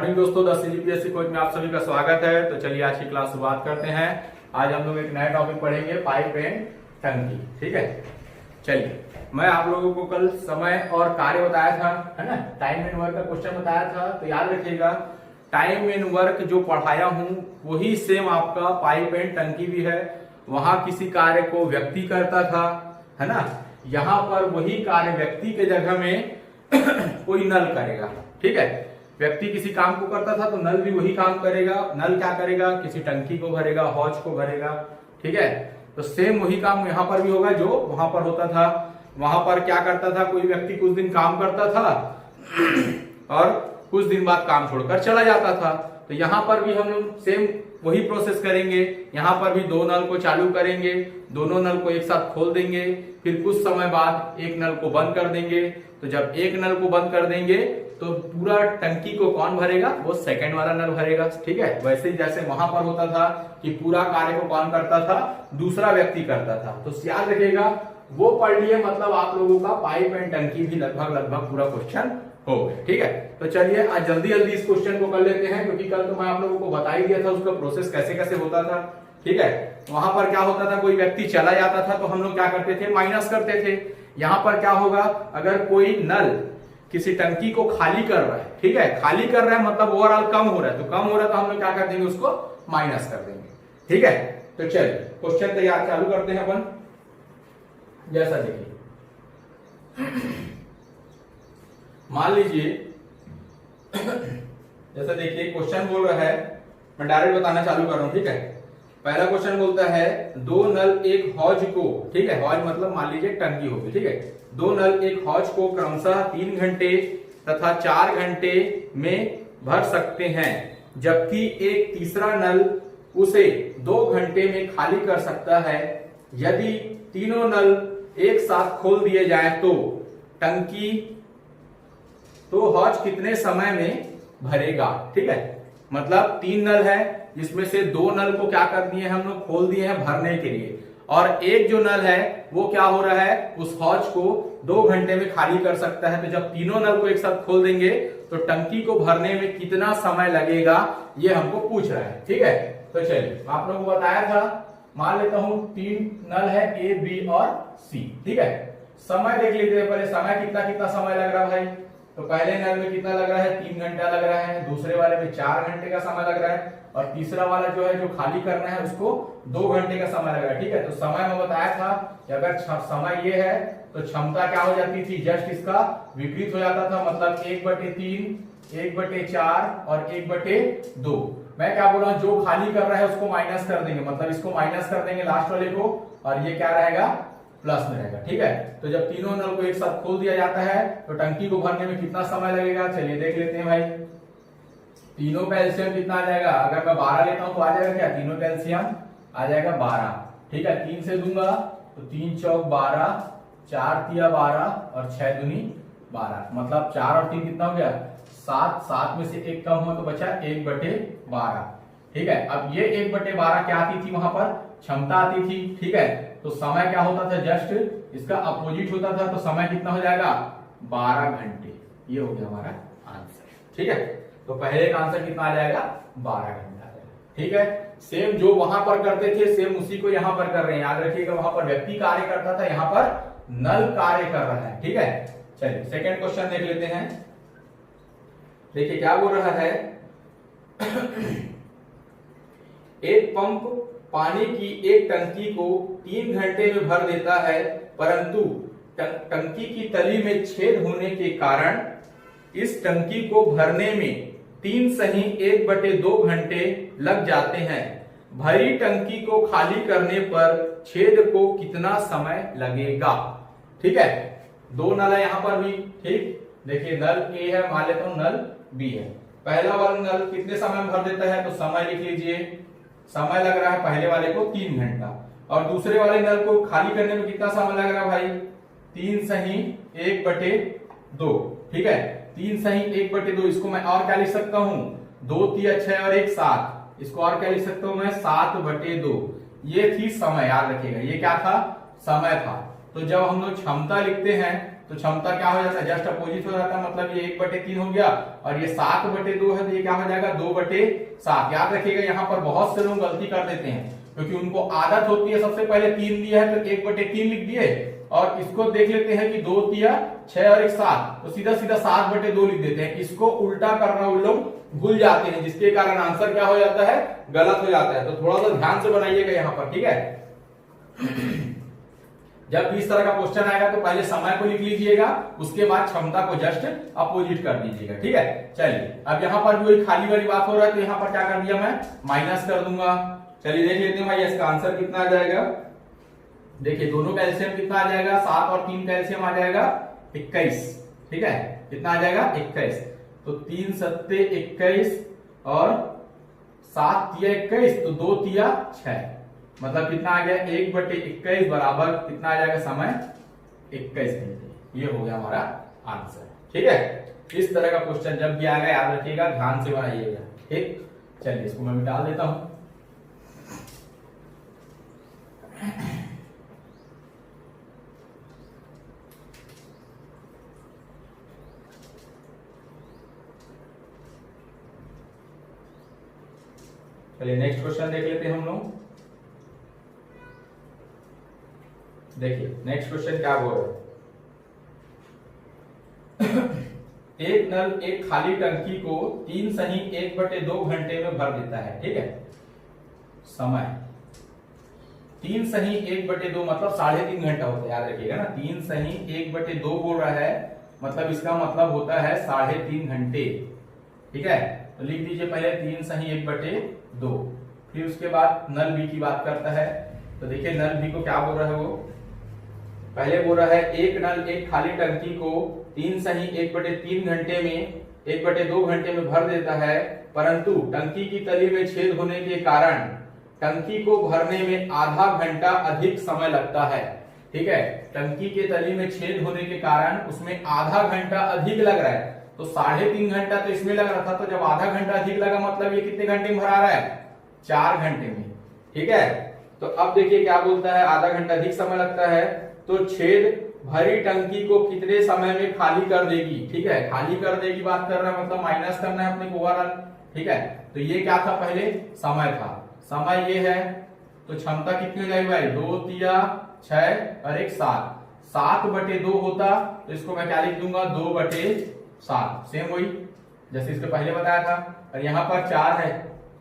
दोस्तों 10 CGPSC coach में आप सभी का स्वागत है। तो चलिए आज की क्लास शुरुआत करते हैं। आज हम लोग एक नया टॉपिक पढ़ेंगे, पाइप एंड टंकी। ठीक है, चलिए मैं आप लोगों को कल समय और कार्य बताया था, है ना, टाइम एंड वर्क का क्वेश्चन बताया था। तो याद रखिएगा, टाइम एंड वर्क जो पढ़ाया हूं वही सेम आपका पाइप एंड टंकी भी है। वहां किसी कार्य को व्यक्ति करता था, है ना, यहाँ पर वही कार्य व्यक्ति के जगह में कोई नल करेगा। ठीक है, व्यक्ति किसी काम को करता था तो नल भी वही काम करेगा। नल क्या करेगा? किसी टंकी को भरेगा, हौज को भरेगा। ठीक है, तो सेम वही काम यहाँ पर भी होगा जो वहां पर होता था। वहां पर क्या करता था, कोई व्यक्ति कुछ दिन काम करता था और कुछ दिन बाद काम छोड़कर चला जाता था। तो यहाँ पर भी हम लोग सेम वही प्रोसेस करेंगे। यहाँ पर भी दो नल को चालू करेंगे, दोनों नल को एक साथ खोल देंगे, फिर कुछ समय बाद एक नल को बंद कर देंगे। तो जब एक नल को बंद कर देंगे तो पूरा टंकी को कौन भरेगा? वो सेकंड वाला नल भरेगा। ठीक है, वैसे ही जैसे वहां पर होता था कि पूरा कार्य को कौन करता था? दूसरा व्यक्ति करता था। तो याद रखिएगा, वो पढ़ लिए, मतलब आप लोगों का पाइप एंड टंकी भी लगभग पूरा क्वेश्चन हो गया। ठीक है, तो चलिए आज जल्दी जल्दी इस क्वेश्चन को कर लेते हैं, क्योंकि कल तो मैं आप लोगों को बता ही दिया था उसका प्रोसेस कैसे कैसे होता था। ठीक है, वहां पर क्या होता था, कोई व्यक्ति चला जाता था तो हम लोग क्या करते थे? माइनस करते थे। यहाँ पर क्या होगा, अगर कोई नल किसी टंकी को खाली कर रहा है, ठीक है, खाली कर रहा है मतलब ओवरऑल कम हो रहा है, तो कम हो रहा है तो हम लोग क्या कर देंगे? उसको माइनस कर देंगे। ठीक है, तो चलिए क्वेश्चन तैयार चालू करते हैं अपन। जैसा देखिए, मान लीजिए जैसा देखिए क्वेश्चन बोल रहा है, मैं डायरेक्ट बताना चालू कर रहा हूं। ठीक है, पहला क्वेश्चन बोलता है दो नल एक हौज को, ठीक है, हौज मतलब मान लीजिए टंकी होगी। ठीक है, दो नल एक हौज को क्रमशः 3 घंटे तथा 4 घंटे में भर सकते हैं, जबकि एक तीसरा नल उसे 2 घंटे में खाली कर सकता है। यदि तीनों नल एक साथ खोल दिए जाए तो टंकी हौज कितने समय में भरेगा? ठीक है, मतलब 3 नल है जिसमें से 2 नल को क्या कर दिए हम लोग? खोल दिए हैं भरने के लिए, और एक जो नल है वो क्या हो रहा है? उस हौज को 2 घंटे में खाली कर सकता है। तो जब तीनों नल को एक साथ खोल देंगे तो टंकी को भरने में कितना समय लगेगा, ये हमको पूछ रहा है। ठीक है, तो चलिए आप लोगों को बताया था, मान लेता हूं 3 नल है, ए बी और सी। ठीक है, समय देख लेते हैं पहले, समय कितना कितना समय लग रहा है भाई। तो पहले नल में कितना लग रहा है? 3 घंटा लग रहा है, दूसरे वाले में 4 घंटे का समय लग रहा है, और तीसरा वाला जो है जो खाली करना है उसको 2 घंटे का समय लग रहा है। ठीक है, तो समय में बताया था कि अगर समय ये है तो क्षमता क्या हो जाती थी? जस्ट इसका विपरीत हो जाता था, मतलब 1/3, 1/4 और 1/2। मैं क्या बोल रहा हूं, जो खाली कर रहा है उसको माइनस कर देंगे, मतलब इसको माइनस कर देंगे लास्ट वाले को, और ये क्या रहेगा? प्लस में रहेगा। ठीक है, तो जब तीनों नल को एक साथ खोल दिया जाता है तो टंकी को भरने में कितना समय लगेगा? चलिए देख लेते हैं भाई। तीनों का एलसीएम कितना आ जाएगा? अगर मैं 12 लेता हूं तो आ जाएगा क्या? तीनों का एलसीएम आ जाएगा 12। ठीक है, 3 से दूंगा तो 3 चौक 12, 4 तिया 12 और 6 दूनी 12, मतलब 4 और 3 कितना हो गया? 7। 7 में से 1 कम हुआ तो बचा 1/12। ठीक है, अब ये 1/12 क्या आती थी? वहां पर क्षमता आती थी। ठीक है, तो समय क्या होता था? जस्ट इसका अपोजिट होता था, तो समय कितना हो जाएगा? 12 घंटे। ये हो गया हमारा आंसर। ठीक है, तो पहले का आंसर कितना आ जाएगा? 12 घंटा। ठीक है, सेम जो वहां पर करते थे सेम उसी को यहां पर कर रहे हैं। याद रखिएगा, वहां पर व्यक्ति कार्य करता था, यहां पर नल कार्य कर रहा है। ठीक है, चलिए सेकंड क्वेश्चन देख लेते हैं। देखिए क्या बोल रहा है एक पंप पानी की एक टंकी को 3 घंटे में भर देता है, परंतु टंकी की तली में छेद होने के कारण इस टंकी को भरने में 3 सही 1/2 घंटे लग जाते हैं। भरी टंकी को खाली करने पर छेद को कितना समय लगेगा? ठीक है, 2 नल है यहां पर भी। ठीक, देखिए नल ए है, मान लेता हूं नल बी है। पहला वाला नल कितने समय में भर देता है? तो समय लिख लीजिए, समय लग रहा है पहले वाले को 3 घंटा, और दूसरे वाले नल को खाली करने में कितना समय लग रहा है भाई? 3 सही 1/2। ठीक है, 3 सही 1/2, इसको मैं और क्या लिख सकता हूं? 2 तिया 6 और 1 7, इसको और क्या लिख सकता हूं मैं? 7/2। ये थी समय, याद रखिएगा ये क्या था? समय था। तो जब हम लोग क्षमता लिखते हैं तो तो क्षमता क्या हो जाता है, जस्ट अपोजिट हो जाता है, मतलब ये 1/3 हो गया और ये 7/2 है, तो ये क्या हो जाएगा 2/7। याद रखिएगा यहाँ पर बहुत से लोग गलती कर देते हैं, क्योंकि उनको आदत होती है सबसे पहले 3 दिया है तो 1/3 लिख दिए, और इसको देख लेते हैं कि 2 तिया 6 और 1 7, तो सीधा सीधा 7/2 लिख देते हैं। इसको उल्टा करना उन लोग भूल जाते हैं, जिसके कारण आंसर क्या हो जाता है, गलत हो जाता है। तो थोड़ा सा ध्यान से बनाइएगा यहाँ पर, ठीक है। जब भी इस तरह का क्वेश्चन आएगा तो पहले समय को लिख लीजिएगा, उसके बाद क्षमता को जस्ट अपोजिट कर दीजिएगा, ठीक है। चलिए अब यहाँ पर भी खाली वाली बात हो रहा है, तो यहाँ पर क्या कर दिया मैं, माइनस कर दूंगा। चलिए देख लेते हैं भाई इसका आंसर कितना आ जाएगा। देखिए दोनों का एलसीएम कितना आ जाएगा, 7 और 3 का एलसीएम आ जाएगा 21, ठीक है। कितना आ जाएगा 21, तो 3 सत्ते 21 और 7 तिया 21, तो 2 तिया 6, मतलब कितना आ गया 1/21 बराबर कितना आ जाएगा समय 21 घंटे। ये हो गया हमारा आंसर, ठीक है। इस तरह का क्वेश्चन जब भी आएगा याद रखिएगा, ध्यान से बनाइएगा, ठीक। चलिए इसको मैं मिटा देता हूं। चलिए नेक्स्ट क्वेश्चन देख लेते हैं हम लोग। देखिए नेक्स्ट क्वेश्चन क्या बोल रहा है। एक नल एक खाली टंकी को 3 सही 1/2 घंटे में भर देता है, ठीक है। समय 3 सही 1/2 मतलब 3.5 घंटा होता है, याद रखिएगा ना। 3 सही 1/2 बोल रहा है, मतलब इसका मतलब होता है 3.5 घंटे, ठीक है। तो लिख दीजिए पहले 3 सही 1/2, फिर उसके बाद नल बी की बात करता है। तो देखिए नल बी को क्या बोल रहा है, वो पहले बोल रहा है एक नल एक खाली टंकी को 3 सही 1/3 घंटे में 1/2 घंटे में भर देता है, परंतु टंकी की तली में छेद होने के कारण टंकी को भरने में आधा घंटा अधिक समय लगता है, ठीक है। टंकी के तली में छेद होने के कारण उसमें आधा घंटा अधिक लग रहा है, तो 3.5 घंटा तो इसमें लग रहा था, तो जब आधा घंटा अधिक लगा मतलब ये कितने घंटे में भरा रहा है, 4 घंटे में, ठीक है। तो अब देखिए क्या बोलता है, आधा घंटा अधिक समय लगता है, तो छेद भरी टंकी को कितने समय में खाली कर देगी, ठीक है। खाली कर देगी बात कर रहा है, मतलब माइनस करना है अपने को ओवरऑल, ठीक है। तो ये क्या था, पहले समय था, समय ये है, तो क्षमता कितनी हो जाएगी भाई, 2 तिया 6 और 1 7, 7/2 होता, तो इसको मैं क्या लिख दूंगा 2/7, सेम वही जैसे इसके पहले बताया था। और यहाँ पर 4 है,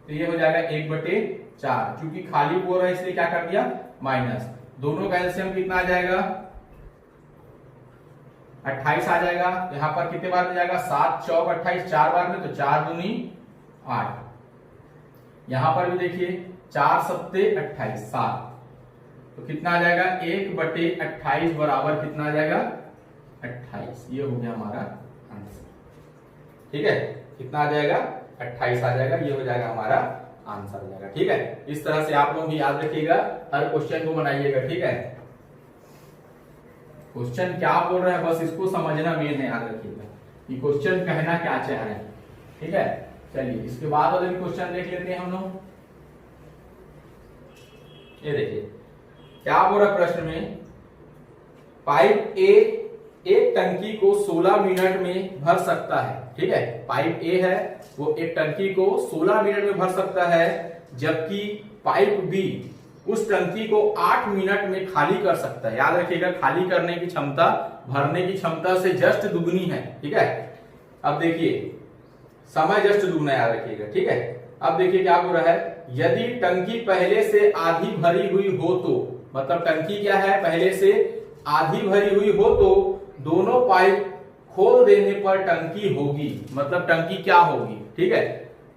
तो ये हो जाएगा 1/4, क्योंकि खाली बोल है इसलिए क्या कर दिया माइनस। दोनों का एलसीएम कितना आ जाएगा 28 आ जाएगा। यहाँ पर कितने बार में जाएगा, 7 चौक 28, 4 बार में, तो 4 दूनी 8। यहां पर भी देखिए 4 सत्ते 28 7, तो कितना आ जाएगा 1/28 बराबर कितना आ जाएगा 28। ये हो गया हमारा आंसर, ठीक है। कितना आ जाएगा 28 आ जाएगा, ये हो जाएगा हमारा आंसर हो जाएगा, ठीक है। इस तरह से आप लोग भी याद रखिएगा, हर क्वेश्चन को बनाइएगा, ठीक है। क्वेश्चन क्या बोल रहा है बस इसको समझना मेन है, याद रखिएगा कि क्वेश्चन कहना क्या चाह रहे हैं, ठीक है। चलिए इसके बाद वाले क्वेश्चन देख लेते हैं हम लोग। ये देखिए क्या बोल रहा प्रश्न में, पाइप ए एक टंकी को 16 मिनट में भर सकता है, ठीक है। पाइप ए है वो एक टंकी को 16 मिनट में भर सकता है, जबकि पाइप बी उस टंकी को 8 मिनट में खाली कर सकता है। याद रखिएगा खाली करने की क्षमता भरने की क्षमता से जस्ट दुगनी है, ठीक है। अब देखिए समय जस्ट दुगना, याद रखिएगा, ठीक है। अब देखिए क्या बोल रहा है, यदि टंकी पहले से आधी भरी हुई हो तो, मतलब टंकी क्या है पहले से आधी भरी हुई हो तो दोनों पाइप खोल देने पर टंकी होगी, मतलब टंकी क्या होगी, ठीक है।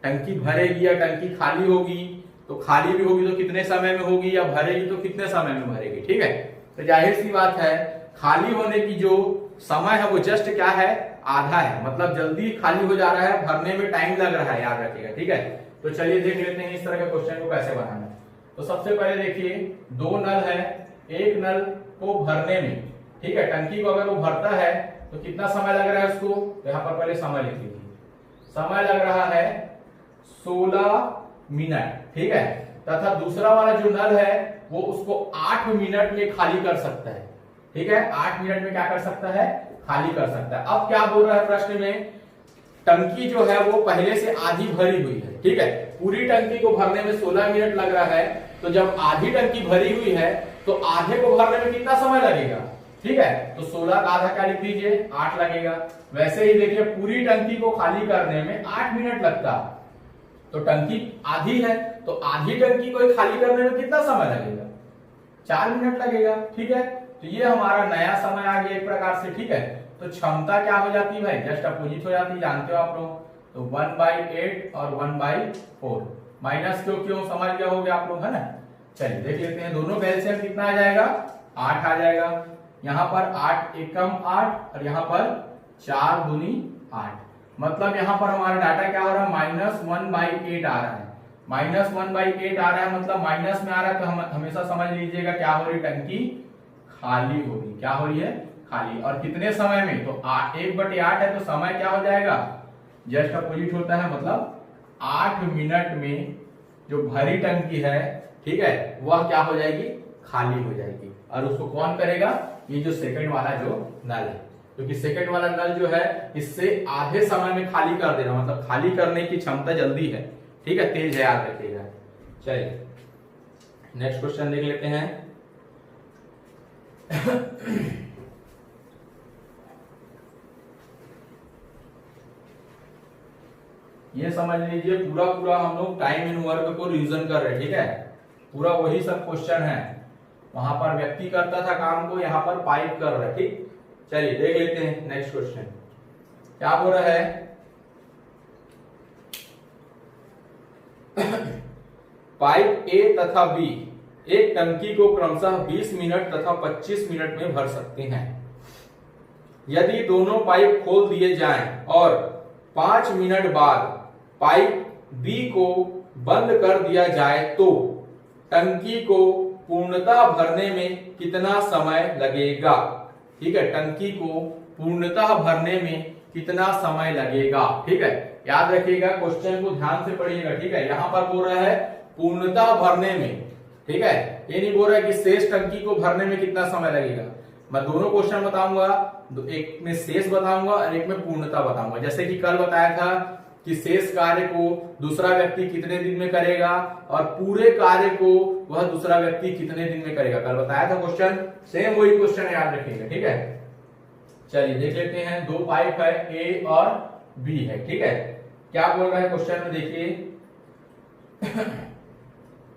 टंकी भरेगी या टंकी खाली होगी, तो खाली भी होगी तो कितने समय में होगी, या भरेगी तो कितने समय में भरेगी, ठीक है। तो जाहिर सी बात है खाली होने की जो समय है वो जस्ट क्या है आधा है, मतलब जल्दी खाली हो जा रहा है, भरने में टाइम लग रहा है, याद रखिएगा, ठीक है। तो चलिए देख लेते हैं इस तरह के क्वेश्चन को कैसे बनाना है। तो सबसे पहले देखिए 2 नल है, एक नल को भरने में, ठीक है, टंकी को अगर वो भरता है तो कितना समय लग रहा है उसको, तो यहाँ पर पहले समय लिख लीजिए, समय लग रहा है 16 मिनट, ठीक है। तथा दूसरा वाला जो नल है वो उसको 8 मिनट में खाली कर सकता है, ठीक है, 8 मिनट में क्या कर सकता है, खाली कर सकता है। अब क्या बोल रहा है प्रश्न में, टंकी जो है वो पहले से आधी भरी हुई है, ठीक है, पूरी टंकी को भरने में 16 मिनट लग रहा है, तो जब आधी टंकी भरी हुई है तो आधे को भरने में कितना समय लगेगा, ठीक है, तो 16 का आधा क्या लिख दीजिए, 8 लगेगा। वैसे ही देखिए पूरी टंकी को खाली करने में 8 मिनट लगता, तो टंकी आधी है, तो आधी टंकी को खाली करने में कितना समय लगेगा, 4 मिनट लगेगा, ठीक है। तो ये हमारा नया समय आ गया एक प्रकार से, ठीक है। तो क्षमता क्या हो जाती है भाई, जस्ट अपोजिट हो जाती है, जानते हो आप लोग, तो 1/8 और 1/4 माइनस क्यों समझ गया हो गया आप लोग, है ना। चलिए देख लेते हैं, दोनों का एलसीएम कितना आ जाएगा, 8 आ जाएगा। यहाँ पर 8 एकम 8 और यहाँ पर 4 दूनी 8, मतलब यहाँ पर हमारा डाटा क्या हो रहा है, -1/8 आ रहा है, -1/8 आ रहा है, मतलब माइनस में आ रहा है, तो हम हमेशा समझ लीजिएगा क्या हो रही, टंकी खाली हो रही, क्या हो रही है, खाली। और कितने समय में, तो 1/8 है, तो समय क्या हो जाएगा, जस्ट अपोजिट होता है, मतलब 8 मिनट में जो भरी टंकी है, ठीक है, वह क्या हो जाएगी, खाली हो जाएगी। और उसको कौन करेगा, ये जो सेकंड वाला जो नल है, क्योंकि सेकंड वाला नल जो है इससे आधे समय में खाली कर देना, मतलब खाली करने की क्षमता जल्दी है, ठीक है, तेज है, याद रखिएगा। चलिए नेक्स्ट क्वेश्चन देख लेते हैं। ये समझ लीजिए पूरा हम लोग टाइम इन वर्क को रिवीजन कर रहे हैं, ठीक है, पूरा वही सब क्वेश्चन है, वहां पर व्यक्ति करता था काम को, यहाँ पर पाइप कर रहा है, ठीक। चलिए देख लेते हैं नेक्स्ट क्वेश्चन क्या बोल रहा है। पाइप ए तथा बी एक टंकी को क्रमशः 20 मिनट तथा 25 मिनट में भर सकते हैं। यदि दोनों पाइप खोल दिए जाएं और 5 मिनट बाद पाइप बी को बंद कर दिया जाए तो टंकी को पूर्णतः भरने में कितना समय लगेगा, ठीक है, टंकी को पूर्णतः भरने में कितना समय लगेगा, ठीक है। याद रखिएगा, क्वेश्चन को ध्यान से पढ़िएगा, ठीक है। यहां पर बोल रहा है पूर्णतः भरने में, ठीक है, ये नहीं बोल रहा है कि शेष टंकी को भरने में कितना समय लगेगा। मैं दोनों क्वेश्चन बताऊंगा, एक में शेष बताऊंगा और एक में पूर्णता बताऊंगा। जैसे कि कल बताया था कि शेष कार्य को दूसरा व्यक्ति कितने दिन में करेगा और पूरे कार्य को वह दूसरा व्यक्ति कितने दिन में करेगा, कल बताया था क्वेश्चन, सेम वही क्वेश्चन याद रखिएगा, ठीक है। चलिए देख लेते हैं, 2 पाइप है, ए और बी है, ठीक है। क्या बोल रहा है क्वेश्चन में, देखिए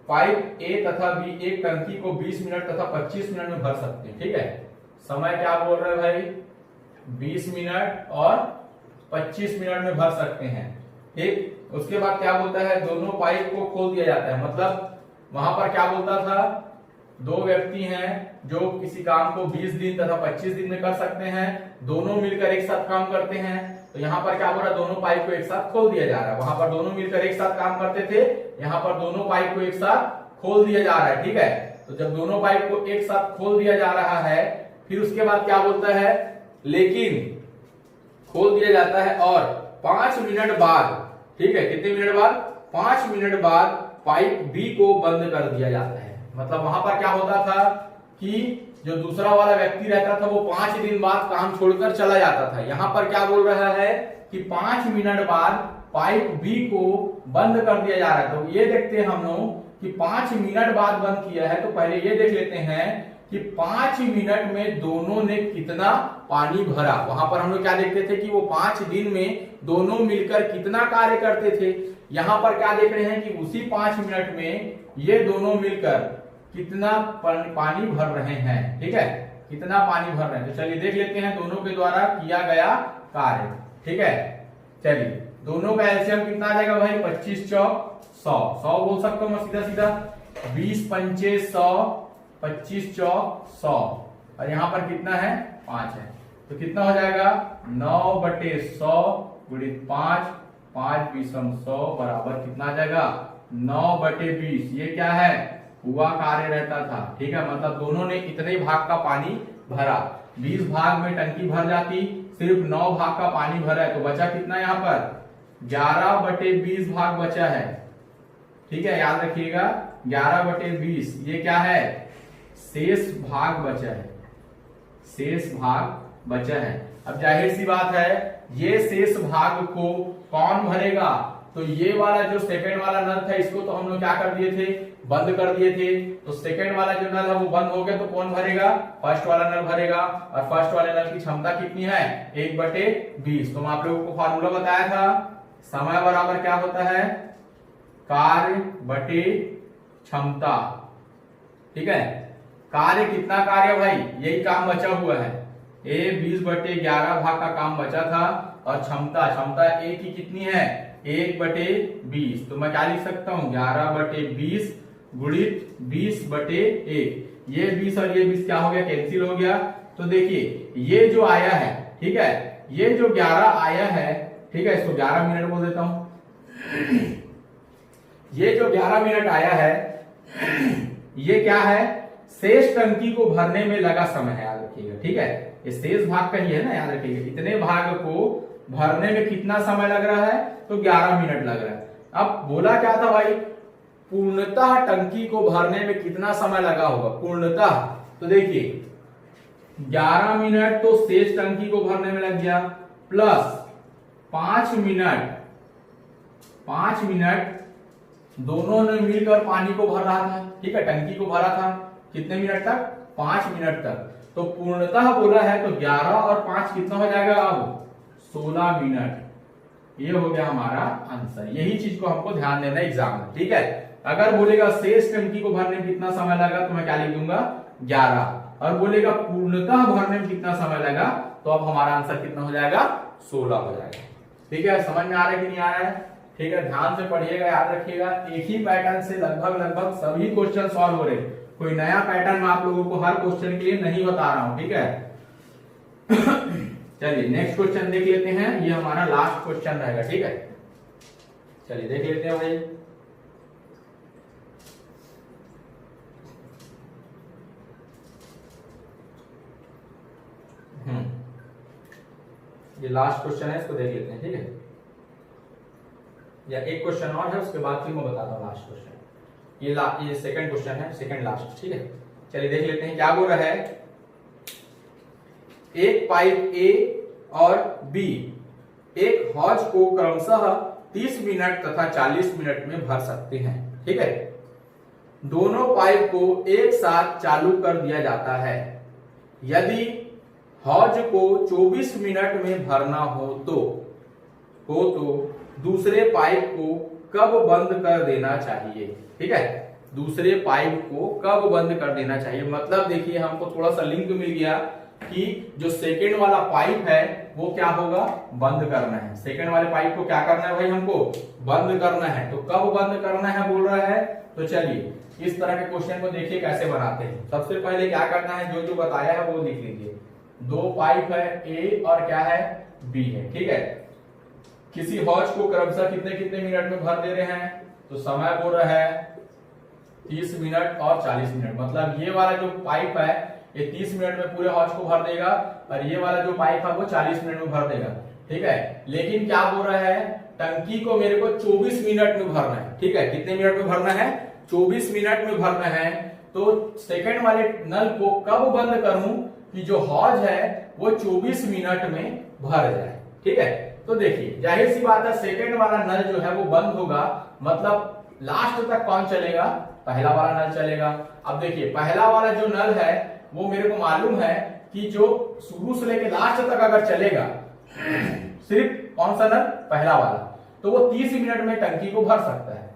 पाइप ए तथा बी एक टंकी को 20 मिनट तथा 25 मिनट में भर सकते हैं, ठीक है। समय क्या बोल रहे हैं भाई, 20 मिनट और 25 मिनट में भर सकते हैं, ठीक। उसके बाद क्या बोलता है, दोनों पाइप को खोल दिया जाता है, मतलब वहां पर क्या बोलता था, 2 व्यक्ति हैं जो किसी काम को 20 दिन तथा 25 दिन में कर सकते हैं, दोनों मिलकर एक साथ काम करते हैं। तो यहाँ पर क्या बोल रहा है, दोनों पाइप को एक साथ खोल दिया जा रहा है, वहां पर दोनों मिलकर एक साथ काम करते थे, यहाँ पर दोनों पाइप को एक साथ खोल दिया जा रहा है, ठीक है। तो जब दोनों पाइप को एक साथ खोल दिया जा रहा है, फिर उसके बाद क्या बोलता है, लेकिन खोल दिया जाता है और 5 मिनट बाद, ठीक है, कितने मिनट बाद, 5 मिनट बाद पाइप बी को बंद कर दिया जाता है। मतलब वहां पर क्या होता था कि जो दूसरा वाला व्यक्ति रहता था वो 5 दिन बाद काम छोड़कर चला जाता था। यहां पर क्या बोल रहा है कि 5 मिनट बाद पाइप बी को बंद कर दिया जा रहा है। तो ये देखते हैं हम लोग कि 5 मिनट बाद बंद किया है, तो पहले ये देख लेते हैं कि 5 मिनट में दोनों ने कितना पानी भरा। वहां पर हम लोग क्या देखते थे कि वो 5 दिन में दोनों मिलकर कितना कार्य करते थे। यहां पर क्या देख रहे हैं कि उसी 5 मिनट में ये दोनों मिलकर कितना पानी भर रहे हैं, ठीक है, कितना पानी भर रहे हैं। तो चलिए देख लेते हैं दोनों के द्वारा किया गया कार्य, ठीक है। चलिए दोनों का एलसीएम कितना आ जाएगा भाई, 25 चौक 100, 100 बोल सकता हूं मैं सीधा सीधा, 20 पंचे 100, 25 चौक 100 और यहाँ पर कितना है, 5 है। तो कितना हो जाएगा, 9/100 गुणित 5, 5 बीसम 100 बराबर कितना आ जाएगा, 9/20। ये क्या है, हुआ कार्य रहता था, ठीक है। मतलब दोनों ने इतने भाग का पानी भरा, 20 भाग में टंकी भर जाती, सिर्फ 9 भाग का पानी भरा है, तो बचा कितना यहाँ पर, 11/20 भाग बचा है, ठीक है। याद रखिएगा 11/20, ये क्या है, शेष भाग बचा है, शेष भाग बचा है। अब जाहिर सी बात है ये शेष भाग को कौन भरेगा, तो ये वाला जो सेकंड वाला नल था इसको तो हम लोग क्या कर दिए थे, बंद कर दिए थे। तो सेकंड वाला जो नल है वो बंद हो गया, तो कौन भरेगा, फर्स्ट वाला नल भरेगा। और फर्स्ट वाले नल की क्षमता कितनी है, 1/20। तो मैं आप लोगों को फार्मूला बताया था, समय बराबर क्या होता है, कार्य बटे क्षमता। ठीक है, कार्य कितना कार्य भाई, यही काम बचा हुआ है, A 20/11 भाग का काम बचा था। और क्षमता A की कितनी है, 1/20। तो मैं क्या लिख सकता हूं, 11/20 गुणित 20/1। ये 20 और ये 20 क्या हो गया, कैंसिल हो गया। तो देखिए ये जो आया है, ठीक है, ये जो 11 आया है, ठीक है, इसको 11 मिनट बोल देता हूं। ये जो 11 मिनट आया है ये क्या है, शेष टंकी को भरने में लगा समय है, याद रखिएगा। ठीक है, ये शेष भाग का ही है ना, याद रखिएगा। इतने भाग को भरने में कितना समय लग रहा है, तो 11 मिनट लग रहा है। अब बोला क्या था भाई, पूर्णतः टंकी को भरने में कितना समय लगा होगा, पूर्णतः। तो देखिए 11 मिनट तो शेष टंकी को भरने में लग गया, प्लस 5 मिनट दोनों ने मिलकर पानी को भर रहा था। ठीक है, टंकी को भरा था कितने मिनट तक, 5 मिनट तक। तो पूर्णतः बोला है तो 11 और 5 कितना हो जाएगा, अब 16 मिनट। ये हो गया हमारा आंसर। यही चीज को हमको ध्यान देना एग्जाम में। ठीक है, अगर बोलेगा शेष टंकी को भरने में कितना समय लगा, तो मैं क्या लिख दूंगा, 11। और बोलेगा पूर्णतः भरने में कितना समय लगा, तो अब हमारा आंसर कितना हो जाएगा, 16 हो जाएगा। ठीक है, समझ में आ रहा है कि नहीं आ रहा है। ठीक है, ध्यान से पढ़िएगा, याद रखिएगा। एक ही पैटर्न से लगभग सभी क्वेश्चन सॉल्व हो रहे, कोई नया पैटर्न मैं आप लोगों को हर क्वेश्चन के लिए नहीं बता रहा हूं। ठीक है, चलिए नेक्स्ट क्वेश्चन देख लेते हैं, ये हमारा लास्ट क्वेश्चन रहेगा। ठीक है, चलिए देख लेते हैं भाई। ये लास्ट क्वेश्चन है, इसको देख लेते हैं। ठीक है, या एक क्वेश्चन और है, उसके बाद फिर मैं बताता हूँ लास्ट क्वेश्चन। ये सेकंड क्वेश्चन है, सेकंड लास्ट। ठीक है, चलिए देख लेते हैं क्या बोल रहा है। एक पाइप ए और बी एक हौज को क्रमशः 30 मिनट तथा 40 मिनट में भर सकते हैं। ठीक है, दोनों पाइप को एक साथ चालू कर दिया जाता है। यदि हौज को 24 मिनट में भरना हो तो दूसरे पाइप को कब बंद कर देना चाहिए। ठीक है, दूसरे पाइप को कब बंद कर देना चाहिए, मतलब देखिए हमको थोड़ा सा लिंक मिल गया कि जो सेकंड वाला पाइप है वो क्या होगा, बंद करना है। सेकंड वाले पाइप को क्या करना है भाई, हमको बंद करना है। तो कब बंद करना है बोल रहा है। तो चलिए इस तरह के क्वेश्चन को देखिए कैसे बनाते हैं। सबसे पहले क्या करना है, जो जो बताया है वो लिख लीजिए। दो पाइप है, ए और क्या है, बी है। ठीक है, किसी हौज को क्रमशः कितने कितने मिनट में भर दे रहे हैं, तो समय बोल रहा है 30 मिनट और 40 मिनट। मतलब ये वाला जो पाइप है ये 30 मिनट में पूरे हौज को भर देगा, और ये वाला जो पाइप है वो 40 मिनट में भर देगा। ठीक है, लेकिन क्या बोल रहा है, टंकी को मेरे को 24 मिनट में भरना है। ठीक है, कितने मिनट में भरना है, 24 मिनट में भरना है। तो सेकंड वाले नल को कब बंद करूं कि जो हौज है वो 24 मिनट में भर जाए। ठीक है, तो देखिए जाहिर सी बात है सेकंड वाला नल जो है वो बंद होगा, मतलब लास्ट तक कौन चलेगा, पहला वाला नल चलेगा। अब देखिए पहला वाला जो नल है वो मेरे को मालूम है कि जो शुरू से लेके लास्ट तक अगर चलेगा, सिर्फ कौन सा नल, पहला वाला, तो वो 30 मिनट में टंकी को भर सकता है।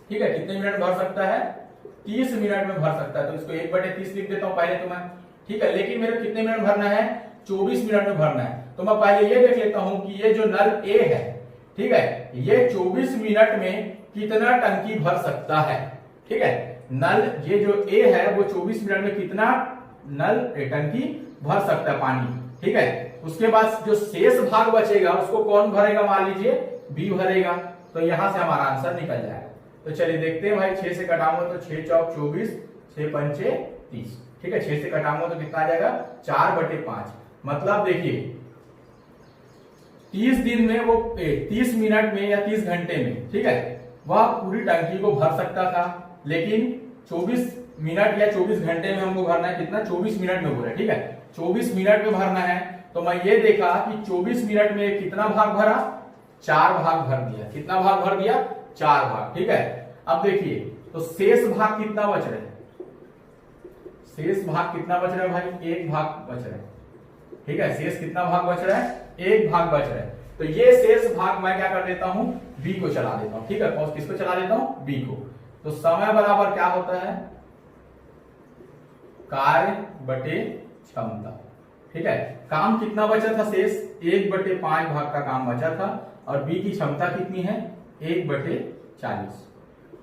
ठीक है, कितने मिनट भर सकता है, 30 मिनट में भर सकता है। तो इसको 1/30 लिख देता हूं पहले तो मैं। ठीक है, लेकिन मेरे कितने मिनट भरना है, 24 मिनट में भरना है। तो मैं पहले ये देख लेता हूं कि ये जो नल ए है, ठीक है, ये 24 मिनट में कितना टंकी भर सकता है। ठीक है, नल ये जो ए है वो 24 मिनट में कितना नल टंकी भर सकता है पानी। ठीक है, उसके बाद जो शेष भाग बचेगा उसको कौन भरेगा, मान लीजिए बी भरेगा। तो यहां से हमारा आंसर निकल जाएगा। तो चलिए देखते हैं भाई, 6 से कटाऊंगा तो 6 चौक 24, 6 पंचे 30। ठीक है, 6 से कटाऊंगा तो कितना आ जाएगा, 4/5। मतलब देखिए 30 दिन में वो 30 मिनट में या 30 घंटे में, ठीक है, वह पूरी टंकी को भर सकता था। लेकिन 24 मिनट या 24 घंटे में हमको भरना है कितना, 24 मिनट में बोला। ठीक है, 24 मिनट में भरना है, तो मैं ये देखा कि 24 मिनट में कितना भाग भरा, 4 भाग भर दिया। कितना भाग भर दिया, 4 भाग। ठीक है, अब देखिए तो शेष भाग कितना बच रहे हैं, शेष भाग कितना बच रहा है भाई, 1 भाग बच रहा है। ठीक है, शेष कितना भाग बच रहा है, 1 भाग बच रहा है। तो ये शेष भाग मैं क्या कर देता हूं, बी को चला देता हूं। ठीक है, और किसको चला देता हूं, बी को। तो समय बराबर क्या होता है, कार्य बटे क्षमता। ठीक है, काम कितना बचा था शेष, 1/5 भाग का काम बचा था, और बी की क्षमता कितनी है, 1/40।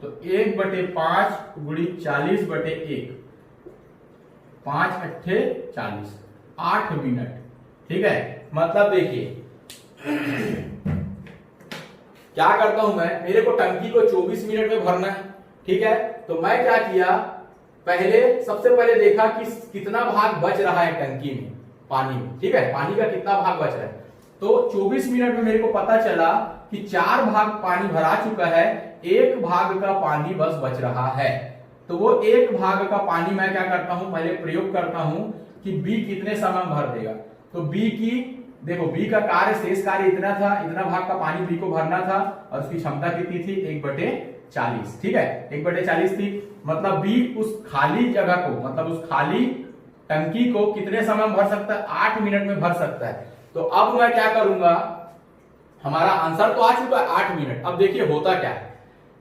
तो 1/5 गुणी 40/1, 5 अट्ठे 40, 8 मिनट। ठीक है, मतलब देखिए क्या करता हूं मैं, मेरे को टंकी को 24 मिनट में भरना है। ठीक है, तो मैं क्या किया, सबसे पहले देखा कि कितना भाग बच रहा है टंकी में, पानी में। ठीक है, पानी का कितना भाग बच रहा है। तो 24 मिनट में मेरे को पता चला कि 4 भाग पानी भरा चुका है, 1 भाग का पानी बस बच रहा है। तो वो 1 भाग का पानी मैं क्या करता हूं, पहले प्रयोग करता हूं कि बी कितने समय में भर देगा। तो बी की देखो, बी का कार्य, शेष कार्य इतना था, इतना भाग का पानी बी को भरना था, और उसकी क्षमता कितनी थी, 1/40। ठीक है, 1/40 थी। मतलब बी उस खाली जगह को, मतलब उस खाली टंकी को कितने समय में भर सकता है, 8 मिनट में भर सकता है। तो अब मैं क्या करूंगा, हमारा आंसर तो आ चुका है 8 मिनट। अब देखिए होता क्या है,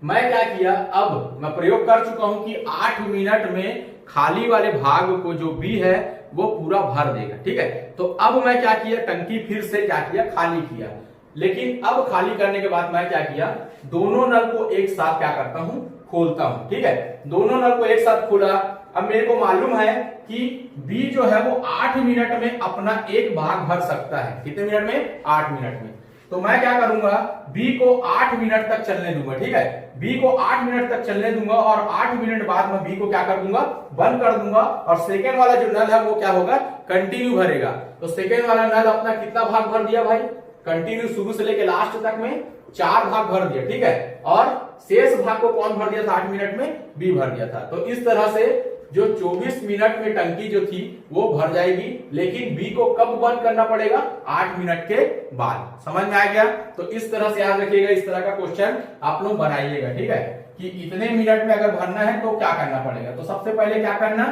मैं क्या किया, अब मैं प्रयोग कर चुका हूं कि 8 मिनट में खाली वाले भाग को जो बी है वो पूरा भर देगा। ठीक है, तो अब मैं क्या किया, टंकी फिर से क्या किया, खाली किया। लेकिन अब खाली करने के बाद मैं क्या किया, दोनों नल को एक साथ क्या करता हूं, खोलता हूं। ठीक है, दोनों नल को एक साथ खोला। अब मेरे को मालूम है कि बी जो है वो 8 मिनट में अपना 1 भाग भर सकता है। कितने मिनट में, 8 मिनट में। तो मैं क्या करूंगा, बी को 8 मिनट तक चलने दूंगा। ठीक है, बी को 8 मिनट तक चलने दूंगा, और 8 मिनट बाद में बी को क्या कर दूंगा, बंद कर दूंगा, और सेकेंड वाला जो नल है वो क्या होगा, कंटिन्यू भरेगा। तो सेकेंड वाला नल अपना कितना भाग भर दिया भाई, कंटिन्यू शुरू से लेकर लास्ट तक में 4 भाग भर दिया। ठीक है, और शेष भाग को कौन भर दिया था, 8 मिनट में बी भर दिया था। तो इस तरह से जो 24 मिनट में टंकी जो थी वो भर जाएगी, लेकिन बी को कब बंद करना पड़ेगा, 8 मिनट के बाद। समझ में आ गया। तो इस तरह से याद रखिएगा, इस तरह का क्वेश्चन आप लोग बनाइएगा। ठीक है, कि इतने मिनट में अगर भरना है तो क्या करना पड़ेगा। तो सबसे पहले क्या करना,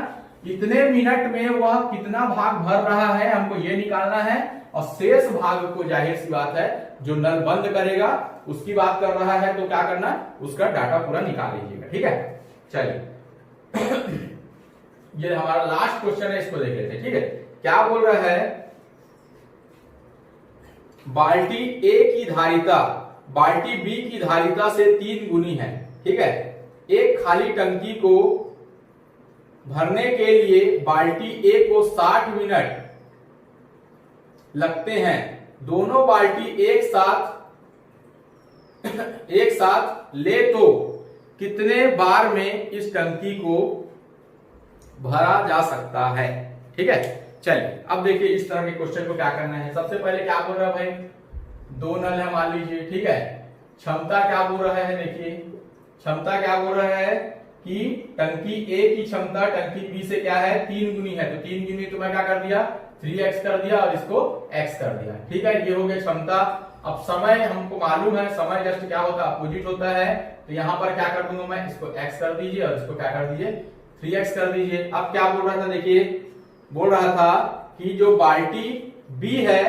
इतने मिनट में वह कितना भाग भर रहा है हमको ये निकालना है, और शेष भाग को जाहिर सी बात है जो नल बंद करेगा उसकी बात कर रहा है, तो क्या करना, उसका डाटा पूरा निकाल लीजिएगा। ठीक है, चलिए ये हमारा लास्ट क्वेश्चन है, इसको देख लेते हैं। ठीक है, क्या बोल रहा है, बाल्टी ए की धारिता बाल्टी बी की धारिता से 3 गुनी है। ठीक है, एक खाली टंकी को भरने के लिए बाल्टी ए को 60 मिनट लगते हैं। दोनों बाल्टी एक साथ ले तो कितने बार में इस टंकी को भरा जा सकता है। ठीक है, चलिए अब देखिए इस तरह के क्वेश्चन को क्या करना है। सबसे पहले क्या बोल रहा है भाई, 2 नल है मान लीजिए। ठीक है, क्षमता क्या बोल रहा है, देखिए क्षमता क्या बोल रहा है कि टंकी ए की क्षमता टंकी बी से क्या है, 3 गुनी है। तो 3 गुनी तो मैं क्या कर दिया, 3x कर दिया, और इसको x कर दिया। ठीक है, ये हो गया क्षमता। अब समय हमको मालूम है, समय जस्ट क्या होता है, अपोजिट होता है। तो यहां पर क्या कर दूंगा मैं, इसको x कर दीजिए, और इसको क्या कर दीजिए, 3x कर दीजिए। अब क्या बोल रहा था, देखिए बोल रहा था कि जो बाल्टी बी है,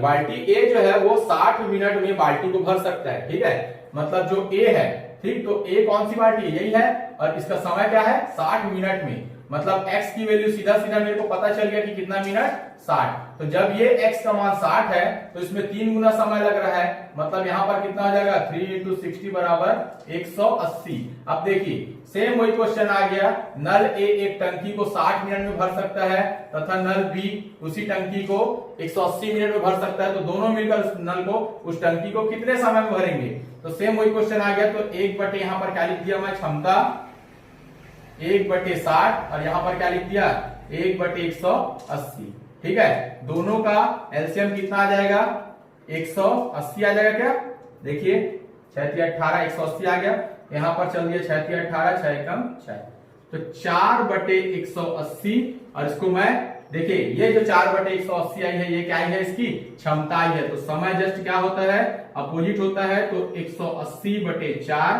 बाल्टी ए जो है वो 60 मिनट में बाल्टी को भर सकता है। ठीक है, मतलब जो ए है, ठीक, तो ए कौन सी बाल्टी है, यही है, और इसका समय क्या है, 60 मिनट में। मतलब x की वैल्यू सीधा सीधा मेरे को पता चल गया कि कितना मिनट, 60। तो जब ये x का मान 60 है तो इसमें 3 गुना समय लग रहा है। मतलब यहां पर कितना हो जाएगा, 3 × 60 बराबर 180। अब देखिए सेम वही क्वेश्चन आ गया, नल ए एक टंकी को 60 मिनट में भर सकता है, तथा नल बी उसी टंकी को 180 मिनट में भर सकता है। तो दोनों मिलकर उस नल को, उस टंकी को कितने समय में भरेंगे। तो सेम वही क्वेश्चन आ गया। तो 1 यहां पर क्या लिख दिया मैं, क्षमता 1/60, और यहां पर क्या लिख दिया, 1/180। ठीक है, दोनों का एलसीएम कितना आ जाएगा, 180 आ जाएगा। क्या देखिए 6 × 18 180 आ गया। यहां पर चल दिया 6 × 18 6 × 6, तो 4/180, और इसको मैं देखिए ये जो 4/180 आई है, ये क्या आई है, इसकी क्षमता आई है। तो समय जस्ट क्या होता है, अपोजिट होता है। तो 180/4,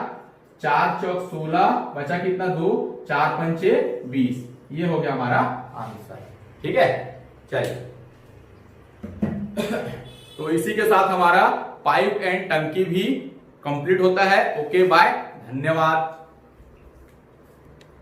4 चौक 16, बचा कितना 2, 4 पंचे 20। ये हो गया हमारा आंसर। ठीक है, चलिए तो इसी के साथ हमारा पाइप एंड टंकी भी कंप्लीट होता है। ओके बाय, धन्यवाद।